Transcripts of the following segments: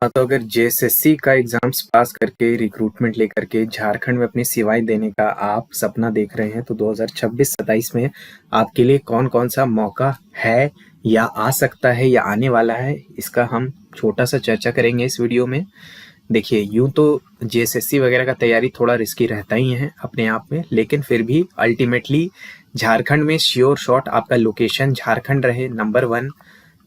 हाँ, तो अगर जेएसएससी का एग्जाम्स पास करके रिक्रूटमेंट लेकर के झारखंड में अपनी सेवाएं देने का आप सपना देख रहे हैं तो 2026-27 में आपके लिए कौन कौन सा मौका है या आ सकता है या आने वाला है, इसका हम छोटा सा चर्चा करेंगे इस वीडियो में। देखिए, यूं तो जेएसएससी वगैरह का तैयारी थोड़ा रिस्की रहता ही है अपने आप में, लेकिन फिर भी अल्टीमेटली झारखंड में श्योर शॉट आपका लोकेशन झारखंड रहे नंबर 1।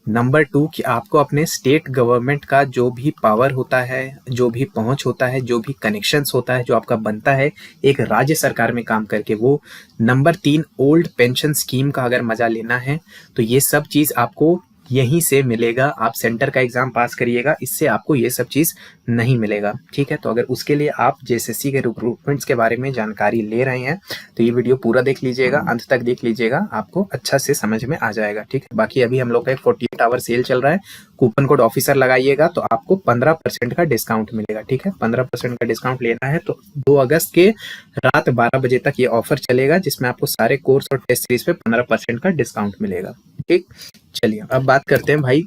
नंबर 2 कि आपको अपने स्टेट गवर्नमेंट का जो भी पावर होता है, जो भी पहुंच होता है, जो भी कनेक्शंस होता है, जो आपका बनता है एक राज्य सरकार में काम करके, वो। नंबर 3 ओल्ड पेंशन स्कीम का अगर मजा लेना है तो ये सब चीज आपको यहीं से मिलेगा। आप सेंटर का एग्जाम पास करिएगा, इससे आपको ये सब चीज नहीं मिलेगा। ठीक है, तो अगर उसके लिए आप जेएसएससी के रिक्रूटमेंट्स के बारे में जानकारी ले रहे हैं तो ये वीडियो पूरा देख लीजिएगा, अंत तक देख लीजिएगा, आपको अच्छा से समझ में आ जाएगा। ठीक है, बाकी अभी हम लोग का एक 48 आवर सेल चल रहा है, कूपन कोड ऑफिसर लगाइएगा तो आपको 15% का डिस्काउंट मिलेगा। ठीक है, 15% का डिस्काउंट लेना है तो 2 अगस्त के रात 12 बजे तक ये ऑफर चलेगा, जिसमें आपको सारे कोर्स और टेस्ट सीरीज पे 15% का डिस्काउंट मिलेगा। ठीक, चलिए अब बात करते हैं भाई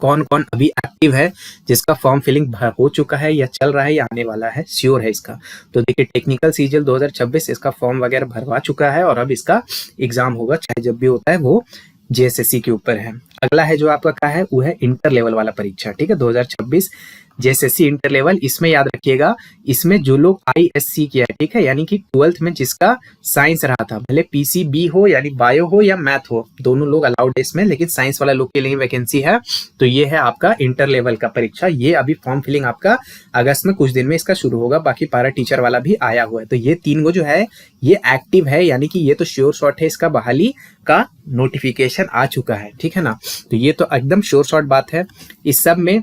कौन कौन अभी एक्टिव है, जिसका फॉर्म फिलिंग हो चुका है या चल रहा है या आने वाला है, श्योर है इसका। तो देखिए, टेक्निकल सीजीएल 2026 इसका फॉर्म वगैरह भरवा चुका है और अब इसका एग्जाम होगा, चाहे जब भी होता है, वो जेएसएससी के ऊपर है। अगला है जो आपका क्या है, वो है इंटर लेवल वाला परीक्षा। ठीक है, 2026 जेएसएससी इंटर लेवल। इसमें याद रखिएगा, इसमें जो लोग आईएससी किया है, ठीक है, यानी कि 12th में जिसका साइंस रहा था, भले पीसीबी हो यानी बायो हो या मैथ हो, दोनों लोग अलाउड है इसमें, लेकिन साइंस वाला लोग के लिए वैकेंसी है। तो ये है आपका इंटर लेवल का परीक्षा। ये अभी फॉर्म फिलिंग आपका अगस्त में कुछ दिन में इसका शुरू होगा। बाकी पारा टीचर वाला भी आया हुआ है। तो ये 3 गो जो है ये एक्टिव है, यानी कि ये तो श्योर शॉट है, इसका बहाली का नोटिफिकेशन आ चुका है। ठीक है ना, तो ये तो एकदम श्योर शॉट बात है। इस सब में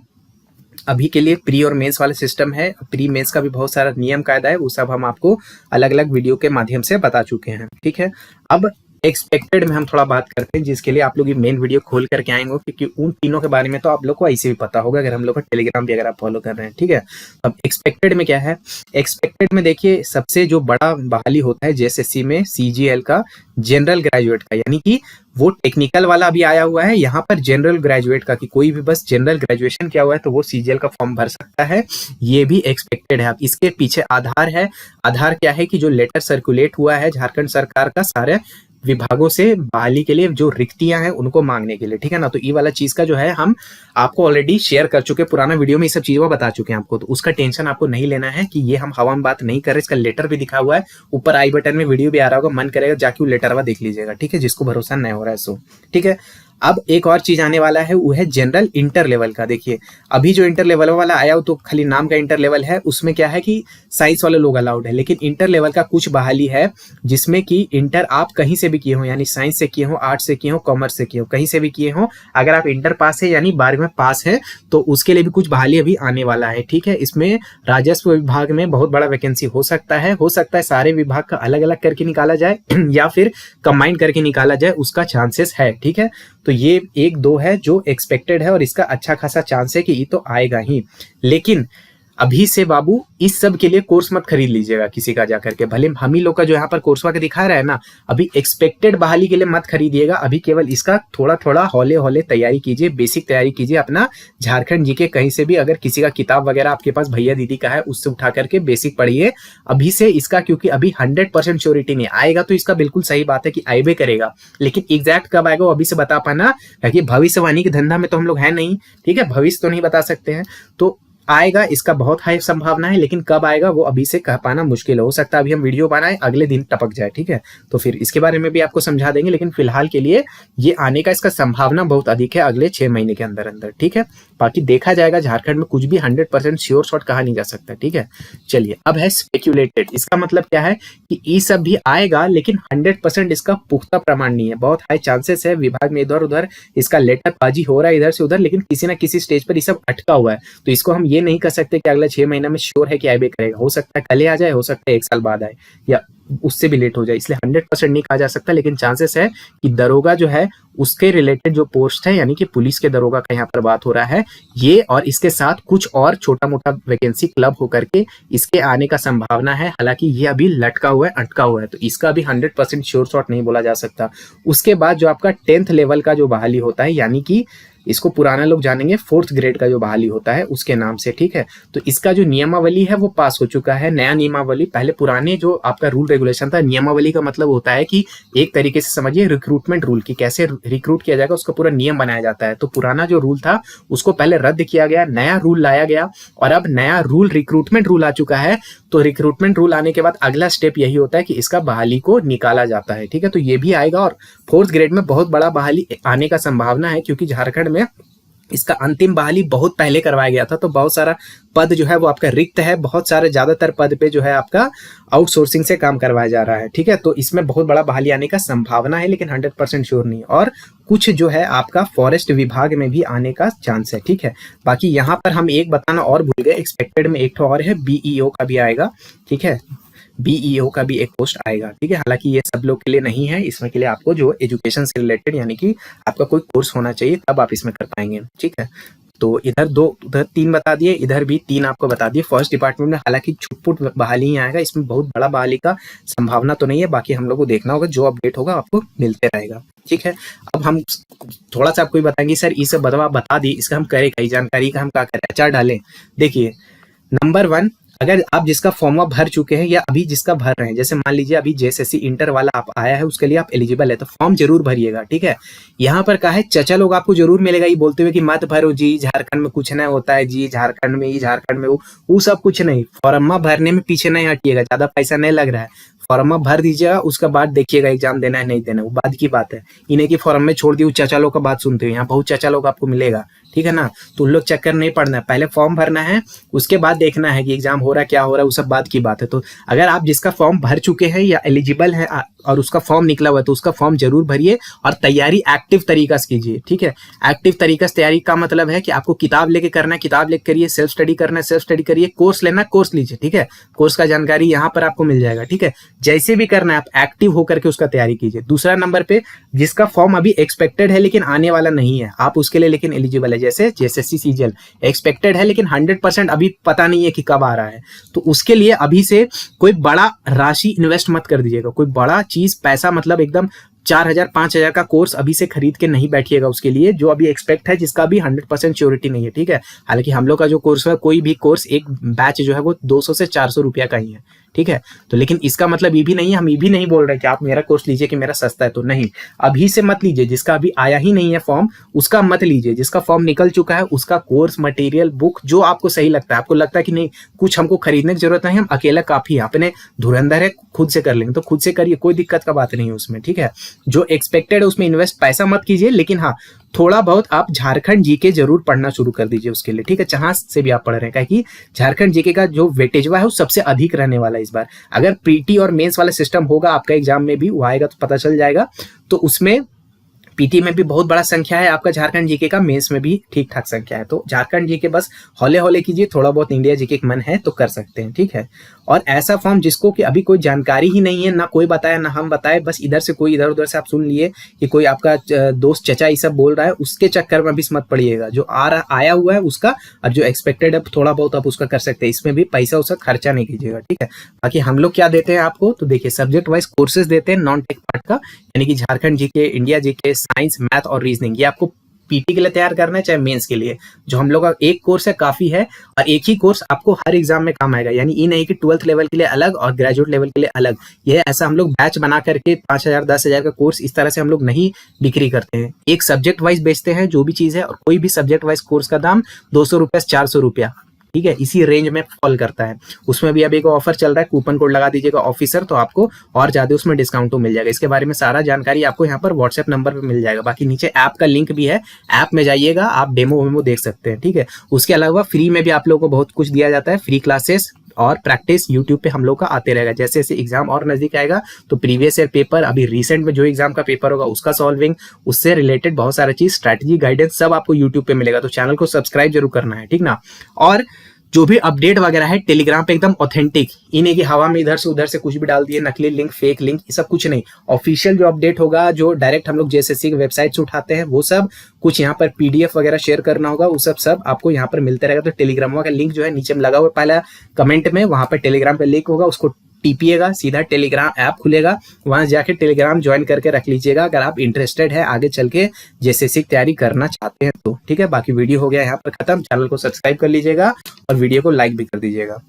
अभी के लिए प्री और मेंस वाला सिस्टम है। प्री मेंस का भी बहुत सारा नियम कायदा है, वो सब हम आपको अलग अलग वीडियो के माध्यम से बता चुके हैं। ठीक है, अब एक्सपेक्टेड में हम थोड़ा बात करते हैं, जिसके लिए आप लोग ये मेन वीडियो खोल करके आएंगे, क्योंकि उन तीनों के बारे में तो आप लोग को ऐसे भी पता होगा अगर हम लोग का टेलीग्राम भी अगर आप फॉलो कर रहे हैं। ठीक है, अब एक्सपेक्टेड में क्या है, एक्सपेक्टेड में देखिए सबसे जो बड़ा बहाली होता है जेएसएससी में सीजीएल का, जनरल ग्रेजुएट का, यानी कि वो टेक्निकल वाला अभी आया हुआ है, यहाँ पर जनरल ग्रेजुएट का, कि कोई भी बस जनरल ग्रेजुएशन किया हुआ है तो वो सीजीएल का फॉर्म भर सकता है। ये भी एक्सपेक्टेड है। अब इसके पीछे आधार है। आधार क्या है कि जो लेटर सर्कुलेट हुआ है झारखंड सरकार का सारे विभागों से बहाली के लिए, जो रिक्तियां हैं उनको मांगने के लिए। ठीक है ना, तो ये वाला चीज का जो है हम आपको ऑलरेडी शेयर कर चुके, पुराना वीडियो में ये सब चीजों बता चुके हैं आपको, तो उसका टेंशन आपको नहीं लेना है कि ये हम हवा में बात नहीं कर रहे। इसका लेटर भी दिखा हुआ है, ऊपर आई बटन में वीडियो भी आ रहा होगा, मन करेगा जाके वो लेटर देख लीजिएगा। ठीक है, जिसको भरोसा नहीं हो रहा है सो। ठीक है, अब एक और चीज आने वाला है, वो है जनरल इंटर लेवल का। देखिए, अभी जो इंटर लेवल वाला आया वो तो खाली नाम का इंटर लेवल है, उसमें क्या है कि साइंस वाले लोग अलाउड है, लेकिन इंटर लेवल का कुछ बहाली है, जिसमें कि इंटर आप कहीं से भी किए हो, यानी साइंस से किए हो, आर्ट्स से किए हो, कॉमर्स से किए हो, कहीं से भी किए हो, अगर आप इंटर पास है यानी 12वीं में पास है तो उसके लिए भी कुछ बहाली अभी आने वाला है। ठीक है, इसमें राजस्व विभाग में बहुत बड़ा वैकेंसी हो सकता है सारे विभाग का अलग अलग करके निकाला जाए या फिर कंबाइन करके निकाला जाए, उसका चांसेस है। ठीक है, तो ये 1-2 है जो एक्सपेक्टेड है और इसका अच्छा खासा चांस है कि ये तो आएगा ही। लेकिन अभी से बाबू इस सब के लिए कोर्स मत खरीद लीजिएगा किसी का जाकर के, भले हम ही लोग का जो यहाँ पर कोर्स वाके दिखा रहा है ना, अभी एक्सपेक्टेड बहाली के लिए मत खरीदिएगा। अभी केवल इसका थोड़ा थोड़ा हौले हौले तैयारी कीजिए, बेसिक तैयारी कीजिए अपना झारखंड जीके कहीं से भी, अगर किसी का किताब वगैरह आपके पास भैया दीदी का है उससे उठा करके बेसिक पढ़िए अभी से इसका, क्योंकि अभी 100% श्योरिटी नहीं आएगा। तो इसका बिल्कुल सही बात है कि आएबे करेगा, लेकिन एग्जैक्ट कब आएगा वो अभी से बता पाना, क्योंकि भविष्यवाणी के धंधा में तो हम लोग है नहीं। ठीक है, भविष्य तो नहीं बता सकते हैं, तो आएगा इसका बहुत हाई संभावना है, लेकिन कब आएगा वो अभी से कह पाना मुश्किल हो सकता है। अभी हम वीडियो बनाए अगले दिन टपक जाए। ठीक है, तो फिर इसके बारे में भी आपको समझा देंगे, लेकिन फिलहाल के लिए ये आने का इसका संभावना बहुत अधिक है अगले 6 महीने के अंदर अंदर। ठीक है, बाकी देखा जाएगा, झारखंड में कुछ भी 100% श्योर शॉट कहा नहीं जा सकता। ठीक है, चलिए अब है स्पेक्यूलेटेड। इसका मतलब क्या है कि ये सब भी आएगा, लेकिन 100% इसका पुख्ता प्रमाण नहीं है। बहुत हाई चांसेस है, विभाग में इधर उधर इसका लेटर बाजी हो रहा है इधर से उधर, लेकिन किसी ना किसी स्टेज पर ये सब अटका हुआ है। तो इसको हम ये नहीं कर सकते कि अगले 6 महीने में श्योर है कि आईबे करेगा। हो सकता है कल आ जाए, हो सकता है 1 साल बाद आए, या उससे भी लेट हो जाए, इसलिए 100% नहीं कहा जा सकता। लेकिन चांसेस है कि दरोगा जो है उसके रिलेटेड जो पोस्ट है, यानी कि पुलिस के दरोगा का यहाँ पर बात हो रहा है, ये और इसके साथ कुछ और छोटा मोटा वैकेंसी क्लब होकर के इसके आने का संभावना है। हालांकि ये अभी लटका हुआ है, अटका हुआ है, तो इसका भी 100% श्योर शॉट नहीं बोला जा सकता। उसके बाद जो आपका 10th लेवल का जो बहाली होता है, यानी कि इसको पुराना लोग जानेंगे 4th ग्रेड का जो बहाली होता है उसके नाम से, ठीक है। तो इसका जो नियमावली है वो पास हो चुका है, नया नियमावली। पहले पुराने जो आपका रूल रेगुलेशन था, नियमावली का मतलब होता है कि एक तरीके से समझिए रिक्रूटमेंट रूल की कैसे रिक्रूट किया जाएगा, उसका पूरा नियम बनाया जाता है। तो पुराना जो रूल था उसको पहले रद्द किया गया, नया रूल लाया गया, और अब नया रूल रिक्रूटमेंट रूल आ चुका है। तो रिक्रूटमेंट रूल आने के बाद अगला स्टेप यही होता है कि इसका बहाली को निकाला जाता है, ठीक है। तो ये भी आएगा, और 4th ग्रेड में बहुत बड़ा बहाली आने का संभावना है, क्योंकि झारखंड में इसका अंतिम बहाली बहुत पहले करवाया गया था। तो बहुत सारा पद जो है वो आपका रिक्त है, बहुत सारे ज्यादातर पद पे जो है आपका आउटसोर्सिंग से काम करवाया जा रहा है, ठीक है। तो इसमें बहुत बड़ा बहाली आने का संभावना है, लेकिन 100% श्योर नहीं। और कुछ जो है आपका फॉरेस्ट विभाग में भी आने का चांस है, ठीक है। बाकी यहाँ पर हम एक बताना और भूल गए, एक्सपेक्टेड में एक और है, बीईओ का भी आएगा, ठीक है। बीईओ का भी एक पोस्ट आएगा, ठीक है। हालांकि ये सब लोग के लिए नहीं है, इसमें के लिए आपको जो एजुकेशन से रिलेटेड यानी कि आपका कोई कोर्स होना चाहिए, तब आप इसमें कर पाएंगे, ठीक है। तो इधर 2 उधर 3 बता दिए, इधर भी 3 आपको बता दिए। फर्स्ट डिपार्टमेंट में हालांकि छुटपुट बहाली ही आएगा, इसमें बहुत बड़ा बहाली का संभावना तो नहीं है। बाकी हम लोग को देखना होगा, जो अपडेट होगा आपको मिलते रहेगा, ठीक है। अब हम थोड़ा सा आपको बताएंगे, सर इसे बता दी, इसका हम करें कई जानकारी का हम क्या करें, अचार डालें। देखिए, नंबर 1, अगर आप जिसका फॉर्म भर चुके हैं या अभी जिसका भर रहे हैं, जैसे मान लीजिए अभी जेएसएससी इंटर वाला आप आया है, उसके लिए आप एलिजिबल है, तो फॉर्म जरूर भरिएगा, ठीक है। यहाँ पर कहा है चचा लोग आपको जरूर मिलेगा ये बोलते हुए कि मत भरो जी, झारखंड में कुछ नहीं होता है जी, झारखंड में ये झारखंड में वो सब कुछ नहीं। फॉर्म भरने में पीछे नहीं हटिएगा, ज्यादा पैसा नहीं लग रहा है, फॉर्म भर दीजिएगा, उसका बाद देखिएगा एग्जाम देना है नहीं देना, वो बाद की बात है। इन्हें की फॉर्म में छोड़ दी, चचा लोग का बात सुनते हो, यहाँ बहुत चचा लोग आपको मिलेगा, ठीक है ना। तो उन लोग चक्कर नहीं पड़ना है, पहले फॉर्म भरना है, उसके बाद देखना है कि एग्जाम हो रहा है क्या हो रहा है, वो सब बात की बात है। तो अगर आप जिसका फॉर्म भर चुके हैं या एलिजिबल है और उसका फॉर्म निकला हुआ है, तो उसका फॉर्म जरूर भरिए और तैयारी एक्टिव तरीका से कीजिए, ठीक है। एक्टिव तरीका से तैयारी का मतलब है कि आपको किताब लेके करना है, किताब लेके करिए, सेल्फ स्टडी करना है, सेल्फ स्टडी करिए, कोर्स लेना कोर्स लीजिए, ठीक है। कोर्स का जानकारी यहाँ पर आपको मिल जाएगा, ठीक है। जैसे भी करना है आप एक्टिव होकर के उसका तैयारी कीजिए। दूसरा नंबर पे, जिसका फॉर्म अभी एक्सपेक्टेड है लेकिन आने वाला नहीं है, आप उसके लिए लेकिन एलिजिबल है, जैसे जेएसएससी सीजीएल एक्सपेक्टेड है लेकिन 100% अभी पता नहीं है कि कब आ रहा है, तो उसके लिए अभी से कोई बड़ा राशि इन्वेस्ट मत कर दीजिएगा, कोई बड़ा चीज पैसा मतलब एकदम 4,000 5,000 का कोर्स अभी से खरीद के नहीं बैठिएगा उसके लिए, जो अभी एक्सपेक्ट है, जिसका भी 100% श्योरिटी नहीं है, ठीक है। हालांकि हम लोग का जो कोर्स है, कोई भी कोर्स एक बैच जो है वो 200 से 400 रुपया का ही है, ठीक है। तो लेकिन इसका मतलब ये भी नहीं है, हम ये भी नहीं बोल रहे कि आप मेरा कोर्स लीजिए कि मेरा सस्ता है, तो नहीं, अभी से मत लीजिए। जिसका अभी आया ही नहीं है फॉर्म, उसका मत लीजिए। जिसका फॉर्म निकल चुका है, उसका कोर्स मटेरियल बुक जो आपको सही लगता है, आपको लगता है कि नहीं कुछ हमको खरीदने की जरूरत नहीं, हम अकेला काफी है, अपने धुरंधर है, खुद से कर लेंगे, तो खुद से करिए, कोई दिक्कत का बात नहीं है उसमें, ठीक है। जो एक्सपेक्टेड है उसमें इन्वेस्ट पैसा मत कीजिए, लेकिन हाँ थोड़ा बहुत आप झारखंड जीके जरूर पढ़ना शुरू कर दीजिए उसके लिए, ठीक है। जहां से भी आप पढ़ रहे हैं, कि झारखंड जीके का जो वेटेजवा है वो सबसे अधिक रहने वाला है इस बार। अगर पीटी और मेंस वाला सिस्टम होगा आपका एग्जाम में भी, वो आएगा तो पता चल जाएगा, तो उसमें पीटी में भी बहुत बड़ा संख्या है आपका झारखंड जीके का, मेंस में भी ठीक ठाक संख्या है। तो झारखंड जीके बस हौले हौले कीजिए, थोड़ा बहुत इंडिया जीके का मन है तो कर सकते हैं, ठीक है। और ऐसा फॉर्म जिसको कि अभी कोई जानकारी ही नहीं है, ना कोई बताया ना हम बताए, बस इधर से कोई इधर उधर से आप सुन लिए कि कोई आपका दोस्त चचा ये सब बोल रहा है, उसके चक्कर में भी मत पड़िएगा। जो आया हुआ है उसका, और जो एक्सपेक्टेड है थोड़ा बहुत आप उसका कर सकते हैं, इसमें भी पैसा उसका खर्चा नहीं कीजिएगा, ठीक है। बाकी हम लोग क्या देते हैं आपको, तो देखिए सब्जेक्ट वाइज कोर्सेज देते हैं नॉन टेक पार्ट का, यानी कि Jharkhand GK, India GK, science, math और रीजनिंग, ये आपको पीटी के लिए तैयार करना है चाहे मेंस के लिए। जो हम लोग का एक कोर्स है काफी है, और एक ही कोर्स आपको हर एग्जाम में काम आएगा, यानी ये नहीं कि 12th लेवल के लिए अलग और ग्रेजुएट लेवल के लिए अलग। ये ऐसा हम लोग बैच बना करके 5,000 10,000 का कोर्स इस तरह से हम लोग नहीं बिक्री करते हैं, एक सब्जेक्ट वाइज बेचते हैं जो भी चीज है, और कोई भी सब्जेक्ट वाइज कोर्स का दाम 200 रुपया से 400 रुपया, ठीक है, इसी रेंज में फॉल करता है। उसमें भी अभी एक ऑफर चल रहा है, कूपन कोड लगा दीजिएगा ऑफिसर, तो आपको और ज्यादा उसमें डिस्काउंट तो मिल जाएगा। इसके बारे में सारा जानकारी आपको यहाँ पर व्हाट्सएप नंबर पे मिल जाएगा। बाकी नीचे ऐप का लिंक भी है, ऐप में जाइएगा, आप डेमो वेमो देख सकते हैं, ठीक है। उसके अलावा फ्री में भी आप लोगों को बहुत कुछ दिया जाता है, फ्री क्लासेस और प्रैक्टिस यूट्यूब पे हम लोग का आते रहेगा। जैसे जैसे एग्जाम और नजदीक आएगा तो प्रीवियस ईयर पेपर, अभी रिसेंट में जो एग्जाम का पेपर होगा उसका सॉल्विंग, उससे रिलेटेड बहुत सारा चीज, स्ट्रैटेजी, गाइडेंस सब आपको यूट्यूब पे मिलेगा। तो चैनल को सब्सक्राइब जरूर करना है, ठीक ना। और जो भी अपडेट वगैरह है टेलीग्राम पे एकदम ऑथेंटिक, इन्हें की हवा में इधर से कुछ भी डाल दिए, नकली लिंक, फेक लिंक, ये सब कुछ नहीं। ऑफिशियल जो अपडेट होगा, जो डायरेक्ट हम लोग जेएसएससी की वेबसाइट से उठाते हैं, वो सब कुछ यहाँ पर पीडीएफ वगैरह शेयर करना होगा, वो सब आपको यहाँ पर मिलते रहेगा। तो टेलीग्राम का लिंक जो है नीचे में लगा हुआ, पहला कमेंट में, वहां पर टेलीग्राम पे लिंक होगा, उसको टिपिएगा, सीधा टेलीग्राम ऐप खुलेगा, वहां जाके टेलीग्राम ज्वाइन करके रख लीजिएगा अगर आप इंटरेस्टेड है आगे चल के जेएसएससी की तैयारी करना चाहते हैं तो। ठीक है, बाकी वीडियो हो गया यहाँ पर खत्म। चैनल को सब्सक्राइब कर लीजिएगा और वीडियो को लाइक भी कर दीजिएगा।